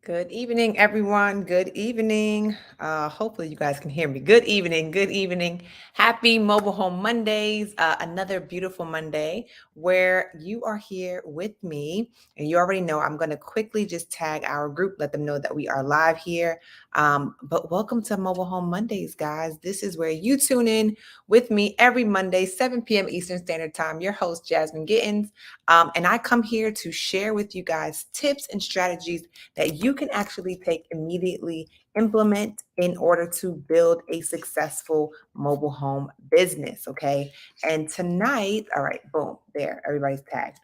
Good evening, everyone. Good evening. Hopefully, you guys can hear me. Good evening. Good evening. Happy Mobile Home Mondays. Another beautiful Monday where you are here with me. And you already know I'm going to quickly just tag our group, let them know that we are live here. But welcome to Mobile Home Mondays, guys. This is where you tune in with me every Monday, 7 p.m. Eastern Standard Time. Your host, Jasmine Gittens. And I come here to share with you guys tips and strategies that you can actually take immediately, implement in order to build a successful mobile home business. Okay. And tonight, all right, boom, there, everybody's tagged.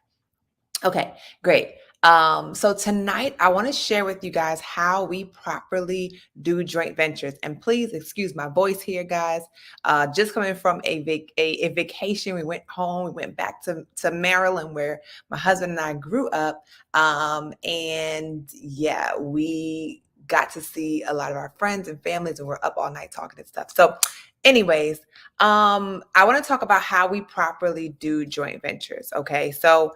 Okay, great. So tonight I want to share with you guys how we properly do joint ventures. And please excuse my voice here, guys. Just coming from a vacation, we went home, we went back to Maryland where my husband and I grew up. And yeah, we got to see a lot of our friends and families, and we're up all night talking and stuff. So, anyways, I want to talk about how we properly do joint ventures. Okay, so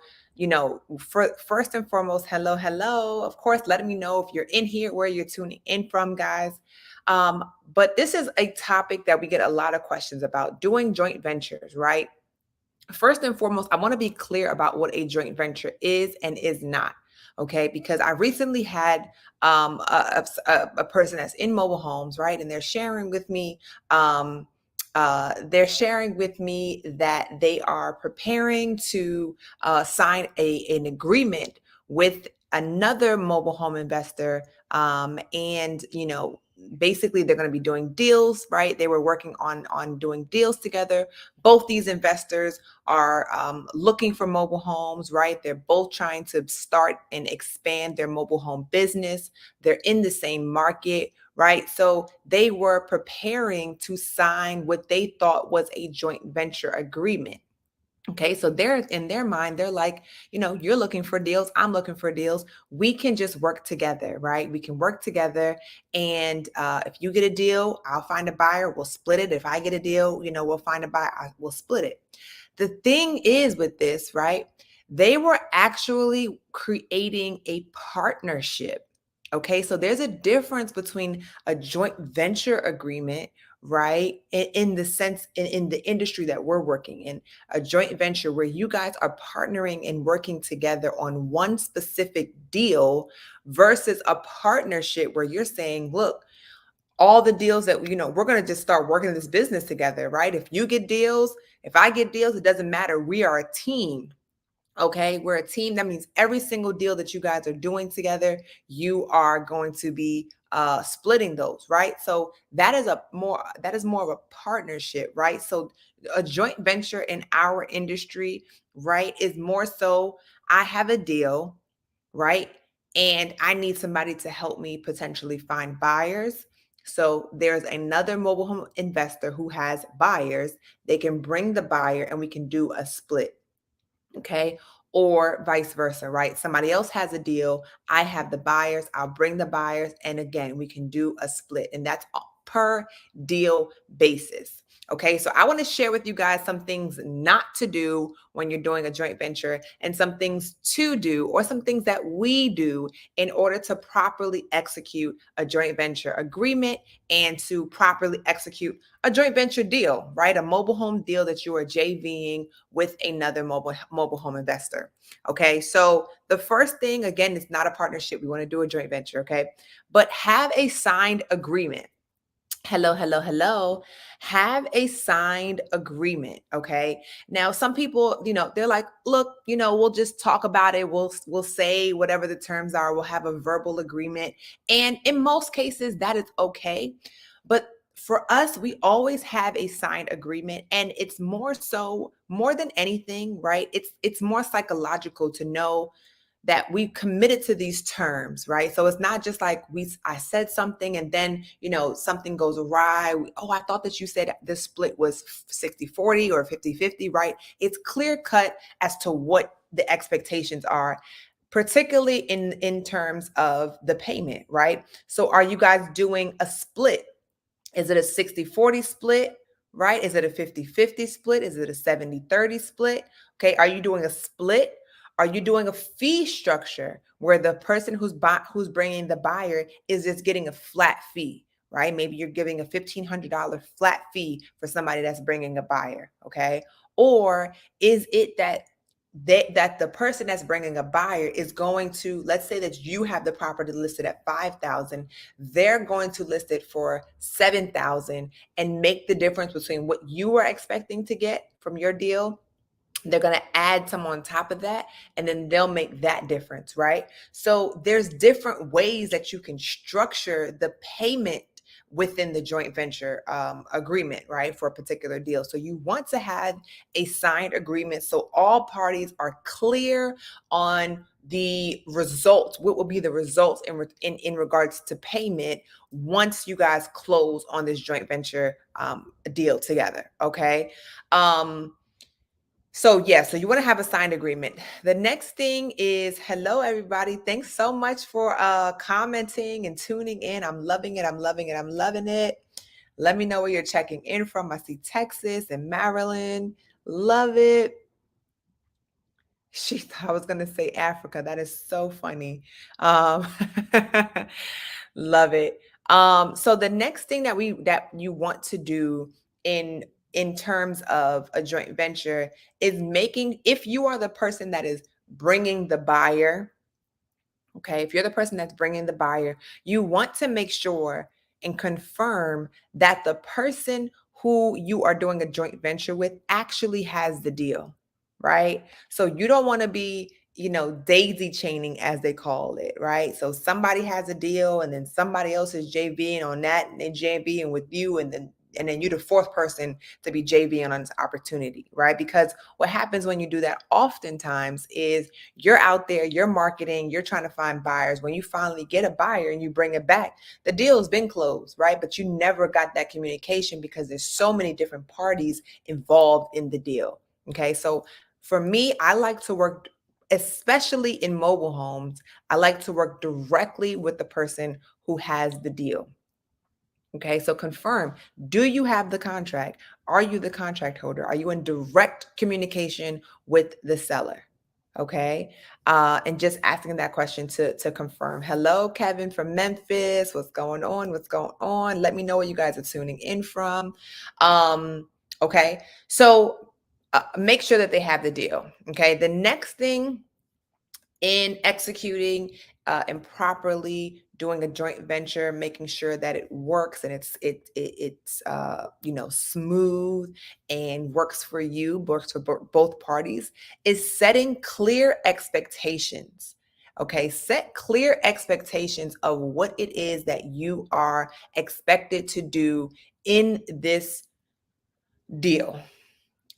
first and foremost, hello, hello. Of course, letting me know if you're in here, where you're tuning in from, guys. But this is a topic that we get a lot of questions about doing joint ventures, right? First and foremost, I want to be clear about what a joint venture is and is not. Okay, because I recently had a person that's in mobile homes, right, and they're sharing with me that they are preparing to sign an agreement with another mobile home investor, and basically they're going to be doing deals, right? They were working on doing deals together. Both these investors are looking for mobile homes, right? They're both trying to start and expand their mobile home business. They're in the same market, right? So they were preparing to sign what they thought was a joint venture agreement. Okay, so they're in their mind, they're like, you're looking for deals, I'm looking for deals. We can just work together, right? We can work together. And if you get a deal, I'll find a buyer, we'll split it. If I get a deal, we'll find a buyer, we'll split it. The thing is with this, right? They were actually creating a partnership. Okay, so there's a difference between a joint venture agreement, right? In the sense, in the industry that we're working in, a joint venture where you guys are partnering and working together on one specific deal versus a partnership where you're saying, look, all the deals that we're going to just start working this business together, right? If you get deals, if I get deals, it doesn't matter. We are a team. Okay, we're a team. That means every single deal that you guys are doing together, you are going to be splitting those, right? So that is more of a partnership, right? So a joint venture in our industry, right, is more so I have a deal, right? And I need somebody to help me potentially find buyers. So there's another mobile home investor who has buyers. They can bring the buyer and we can do a split. Okay. Or vice versa, right? Somebody else has a deal. I have the buyers. I'll bring the buyers. And again, we can do a split. And that's per deal basis. Okay. So I want to share with you guys some things not to do when you're doing a joint venture and some things to do, or some things that we do in order to properly execute a joint venture agreement and to properly execute a joint venture deal, right? A mobile home deal that you are JVing with another mobile home investor. Okay, so the first thing, again, is not a partnership. We want to do a joint venture. Okay, but have a signed agreement. Hello, hello, hello. Have a signed agreement. Okay. Now, some people, they're like, look, we'll just talk about it. We'll say whatever the terms are. We'll have a verbal agreement. And in most cases, that is okay. But for us, we always have a signed agreement. And it's more than anything, right? It's more psychological to know that we committed to these terms, right? So it's not just like I said something and then, something goes awry. Oh, I thought that you said this split was 60-40 or 50-50, right? It's clear cut as to what the expectations are, particularly in terms of the payment, right? So are you guys doing a split? Is it a 60-40 split? Right? Is it a 50-50 split? Is it a 70-30 split? Okay. Are you doing a split? Are you doing a fee structure where the person who's bringing the buyer is just getting a flat fee, right? Maybe you're giving a $1,500 flat fee for somebody that's bringing a buyer, okay? Or is it that the person that's bringing a buyer is going to, let's say that you have the property listed at 5,000, they're going to list it for 7,000 and make the difference between what you were expecting to get from your deal. They're going to add some on top of that, and then they'll make that difference, right? So there's different ways that you can structure the payment within the joint venture agreement, right, for a particular deal. So you want to have a signed agreement so all parties are clear on the results. What will be the results in regards to payment once you guys close on this joint venture deal together, okay? So yeah, so you want to have a signed agreement. The next thing is, hello everybody. Thanks so much for commenting and tuning in. I'm loving it. I'm loving it. I'm loving it. Let me know where you're checking in from. I see Texas and Maryland. Love it. She thought I was gonna say Africa. That is so funny. Um, love it. So the next thing that you want to do in in terms of a joint venture is making, if you are the person that is bringing the buyer, okay, if you're the person that's bringing the buyer, you want to make sure and confirm that the person who you are doing a joint venture with actually has the deal, right? So you don't want to be, daisy chaining as they call it, right? So somebody has a deal and then somebody else is JVing on that and they JVing with you, and then you're the fourth person to be JVing on this opportunity, right? Because what happens when you do that oftentimes is you're out there, you're marketing, you're trying to find buyers. When you finally get a buyer and you bring it back, the deal's been closed, right? But you never got that communication because there's so many different parties involved in the deal. Okay. So for me, I like to work, especially in mobile homes, I like to work directly with the person who has the deal. Okay, so confirm, do you have the contract? Are you the contract holder? Are you in direct communication with the seller? Okay, and just asking that question to confirm. Hello, Kevin from Memphis. What's going on? What's going on? Let me know where you guys are tuning in from. Okay, so make sure that they have the deal. Okay, the next thing in executing and properly doing a joint venture, making sure that it works and it's smooth and works for you, works for both parties, is setting clear expectations. Okay, set clear expectations of what it is that you are expected to do in this deal.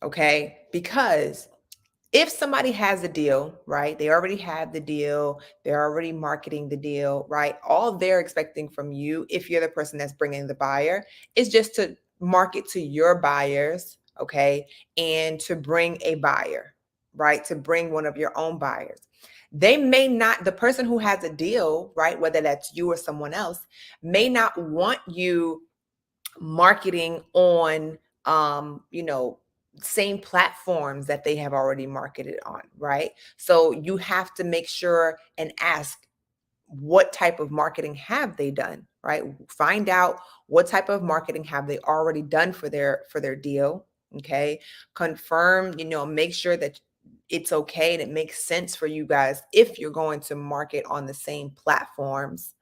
Okay, because if somebody has a deal, right? They already have the deal, they're already marketing the deal, right? All they're expecting from you, if you're the person that's bringing the buyer, is just to market to your buyers, okay? And to bring a buyer, right? To bring one of your own buyers. They may not, the person who has a deal, right? Whether that's you or someone else, may not want you marketing on same platforms that they have already marketed on, right? So you have to make sure and ask, what type of marketing have they done, right? Find out what type of marketing have they already done for their deal. Okay, confirm, make sure that it's okay and it makes sense for you guys if you're going to market on the same platforms.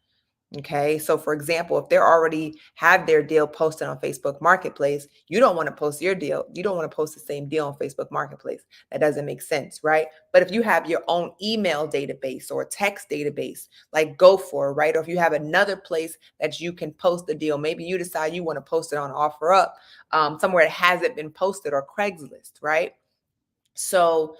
Okay. So for example, if they're already have their deal posted on Facebook Marketplace, you don't want to post your deal. You don't want to post the same deal on Facebook Marketplace. That doesn't make sense, right? But if you have your own email database or text database, like go for it, right? Or if you have another place that you can post the deal, maybe you decide you want to post it on OfferUp, somewhere it hasn't been posted, or Craigslist, right? So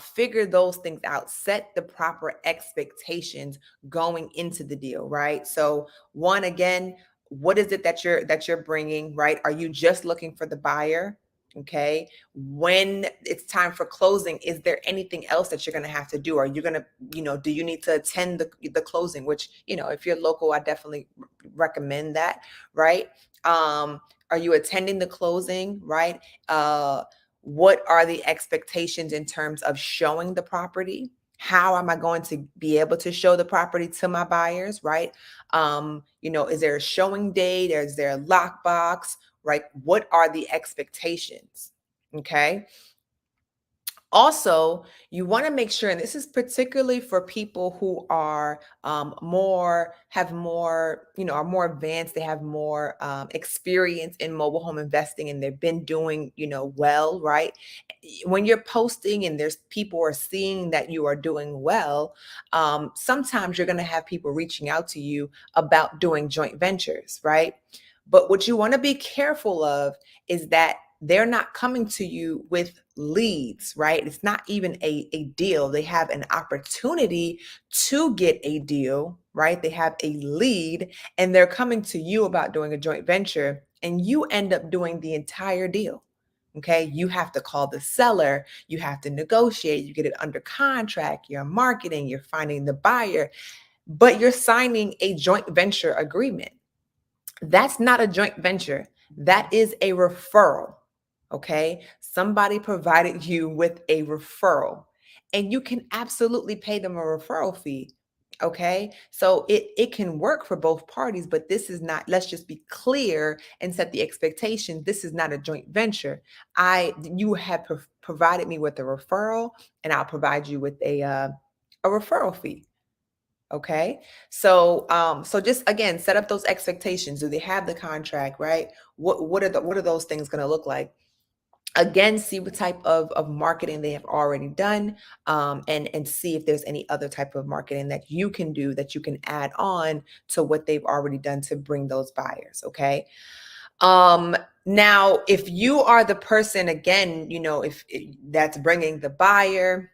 figure those things out. Set the proper expectations going into the deal, right? So one, again, what is it that you're bringing, right? Are you just looking for the buyer? Okay. When it's time for closing, is there anything else that you're going to have to do? Are you going to, do you need to attend the closing? Which, if you're local, I definitely recommend that, right? Are you attending the closing, right? What are the expectations in terms of showing the property? How am I going to be able to show the property to my buyers, right? Is there a showing date? Is there a lockbox, right? What are the expectations? Okay. Also, you want to make sure, and this is particularly for people who are have more, are more advanced, they have more experience in mobile home investing, and they've been doing, well, right? When you're posting and there's people are seeing that you are doing well, sometimes you're going to have people reaching out to you about doing joint ventures, right? But what you want to be careful of is that they're not coming to you with leads, right? It's not even a deal. They have an opportunity to get a deal, right? They have a lead and they're coming to you about doing a joint venture, and you end up doing the entire deal. Okay. You have to call the seller, you have to negotiate, you get it under contract, you're marketing, you're finding the buyer, but you're signing a joint venture agreement. That's not a joint venture. That is a referral. Okay. Somebody provided you with a referral, and you can absolutely pay them a referral fee. Okay. So it can work for both parties, but this is not, let's just be clear and set the expectation. This is not a joint venture. You have provided me with a referral, and I'll provide you with a referral fee. Okay. So just again, set up those expectations. Do they have the contract, right? What are those things going to look like? Again, see what type of marketing they have already done, and see if there's any other type of marketing that you can do, that you can add on to what they've already done to bring those buyers. Okay. Now, if you are the person, again, if that's bringing the buyer,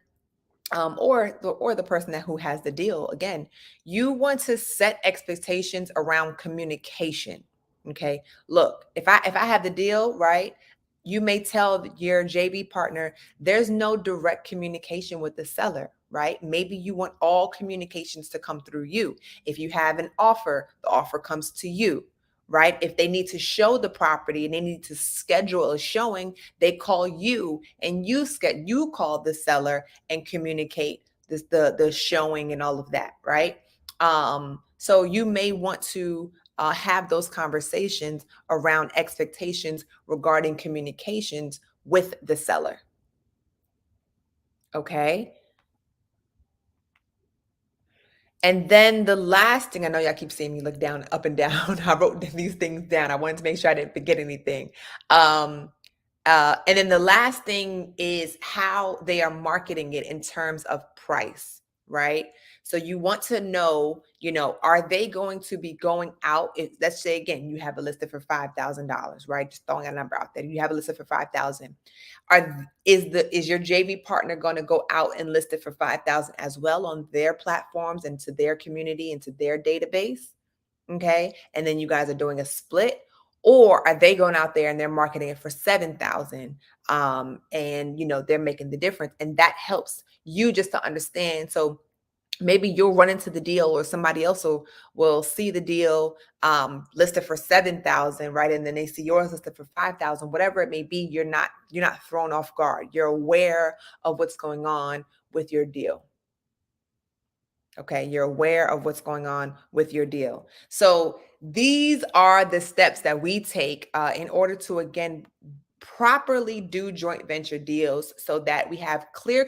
or the person who has the deal, again, you want to set expectations around communication. Okay. Look, if I have the deal, right, you may tell your JV partner there's no direct communication with the seller, right? Maybe you want all communications to come through you. If you have an offer, the offer comes to you, right? If they need to show the property and they need to schedule a showing, they call you, and you call the seller and communicate the showing and all of that, right? So you may want to have those conversations around expectations regarding communications with the seller. Okay. And then the last thing, I know y'all keep seeing me look down, up and down. I wrote these things down. I wanted to make sure I didn't forget anything. Um, and then the last thing is how they are marketing it in terms of price, right? So you want to know, are they going to be going out? Let's say again, you have a listed for $5,000, right? Just throwing a number out there. You have a listed for 5,000. Is your JV partner going to go out and list it for 5,000 as well on their platforms and to their community and to their database? Okay. And then you guys are doing a split, or are they going out there and they're marketing it for 7,000? And they're making the difference, and that helps you just to understand. So maybe you'll run into the deal, or somebody else will see the deal listed for 7,000, right? And then they see yours listed for 5,000, whatever it may be. You're not thrown off guard. You're aware of what's going on with your deal. Okay, you're aware of what's going on with your deal. So these are the steps that we take in order to, again, properly do joint venture deals, so that we have clear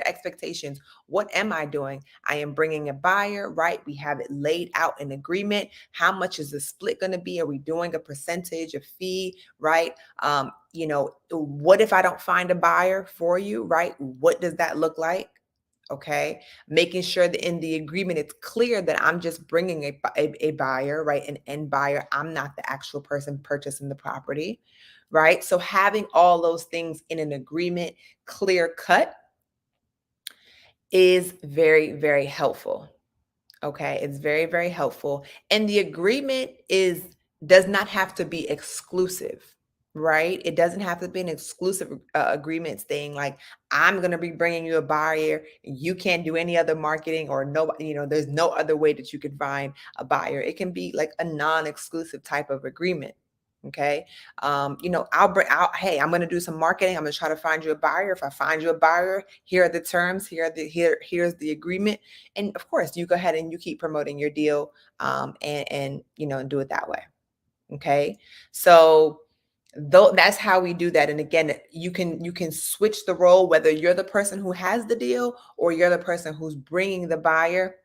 expectations. What am I doing? I am bringing a buyer, right? We have it laid out in agreement. How much is the split going to be? Are we doing a percentage, a fee, right? What if I don't find a buyer for you, right? What does that look like? Okay, making sure that in the agreement it's clear that I'm just bringing a buyer, right, an end buyer. I'm not the actual person purchasing the property, right? So having all those things in an agreement, clear cut, is very, very helpful. Okay, it's very, very helpful. And the agreement does not have to be exclusive, right? It doesn't have to be an exclusive agreement saying like, I'm going to be bringing you a buyer. You can't do any other marketing, or no, there's no other way that you could find a buyer. It can be like a non-exclusive type of agreement. Okay. I'll bring out, hey, I'm going to do some marketing. I'm going to try to find you a buyer. If I find you a buyer, here are the terms, here's the agreement. And of course, you go ahead and you keep promoting your deal, and do it that way. Okay. So though that's how we do that. And again, you can switch the role, whether you're the person who has the deal or you're the person who's bringing the buyer.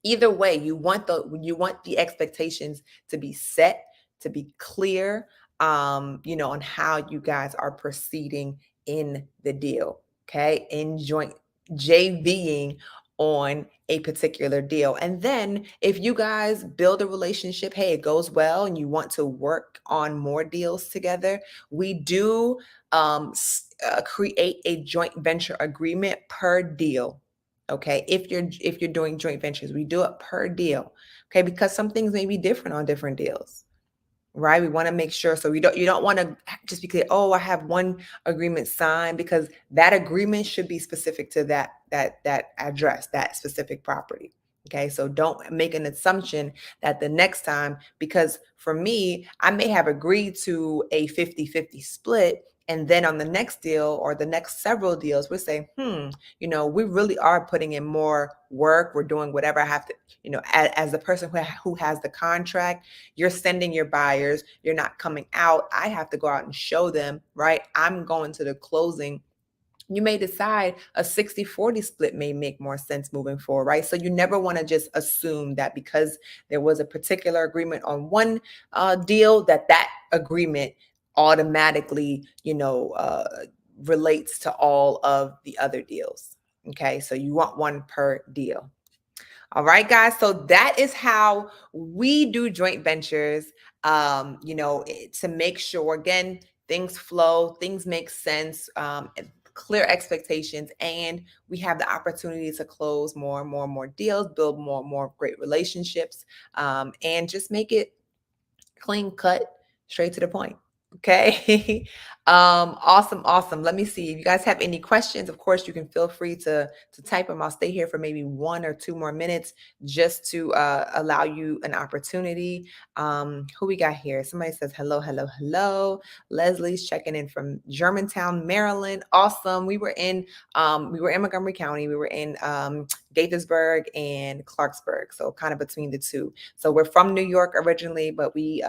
Either way, you want the expectations to be set, to be clear, on how you guys are proceeding in the deal. Okay, in joint JVing on a particular deal. And then if you guys build a relationship, hey, it goes well and you want to work on more deals together, we do create a joint venture agreement per deal. Okay, if you're doing joint ventures, we do it per deal. Okay, because some things may be different on different deals, right? We want to make sure, so you don't want to just be clear, oh, I have one agreement signed, because that agreement should be specific to that address, that specific property. Okay, so don't make an assumption that the next time, because for me, I may have agreed to a 50-50 split, and then on the next deal or the next several deals, we're saying, we really are putting in more work. We're doing whatever I have to, as the person who has the contract, you're sending your buyers, you're not coming out. I have to go out and show them, right? I'm going to the closing. You may decide a 60-40 split may make more sense moving forward, right? So you never want to just assume that because there was a particular agreement on one deal, that agreement automatically, relates to all of the other deals. Okay, so you want one per deal. All right, guys. So that is how we do joint ventures. To make sure, again, things flow, things make sense, clear expectations, and we have the opportunity to close more and more and more deals, build more and more great relationships, and just make it clean cut, straight to the point. Okay. Awesome. Let me see if you guys have any questions. Of course, you can feel free to type them. I'll stay here for maybe 1 or 2 more minutes just to allow you an opportunity. Who we got here? Somebody says hello. Leslie's checking in from Germantown, Maryland. Awesome. We were in Montgomery County. We were in Gaithersburg and Clarksburg, so kind of between the two. So we're from New York originally, but we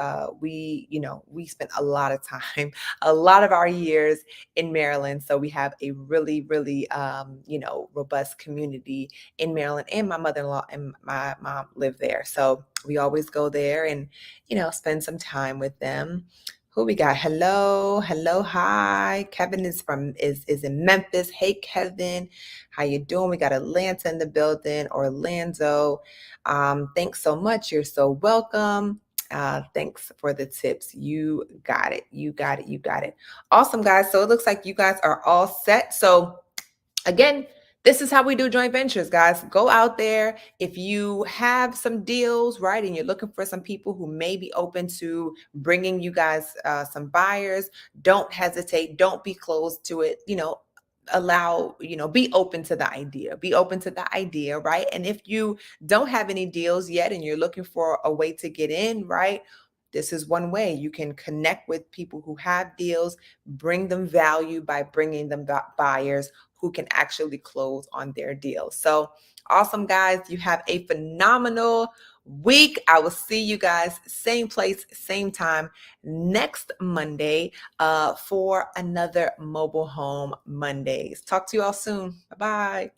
spent a lot of time, a lot of our years in Maryland. So we have a really, really robust community in Maryland, and my mother-in-law and my mom live there. So we always go there and spend some time with them. Who we got? Hello, hi. Kevin is in Memphis. Hey, Kevin, how you doing? We got Atlanta in the building, Orlando. Thanks so much. You're so welcome. Thanks for the tips. You got it. Awesome, guys. So it looks like you guys are all set. So again, this is how we do joint ventures, guys. Go out there. If you have some deals, right, and you're looking for some people who may be open to bringing you guys some buyers, don't hesitate. Don't be closed to it. Be open to the idea. Right? And if you don't have any deals yet and you're looking for a way to get in, right, this is one way you can connect with people who have deals, bring them value by bringing them buyers who can actually close on their deals. So awesome, guys. You have a phenomenal week. I will see you guys same place, same time next Monday for another Mobile Home Mondays. Talk to you all soon. Bye-bye.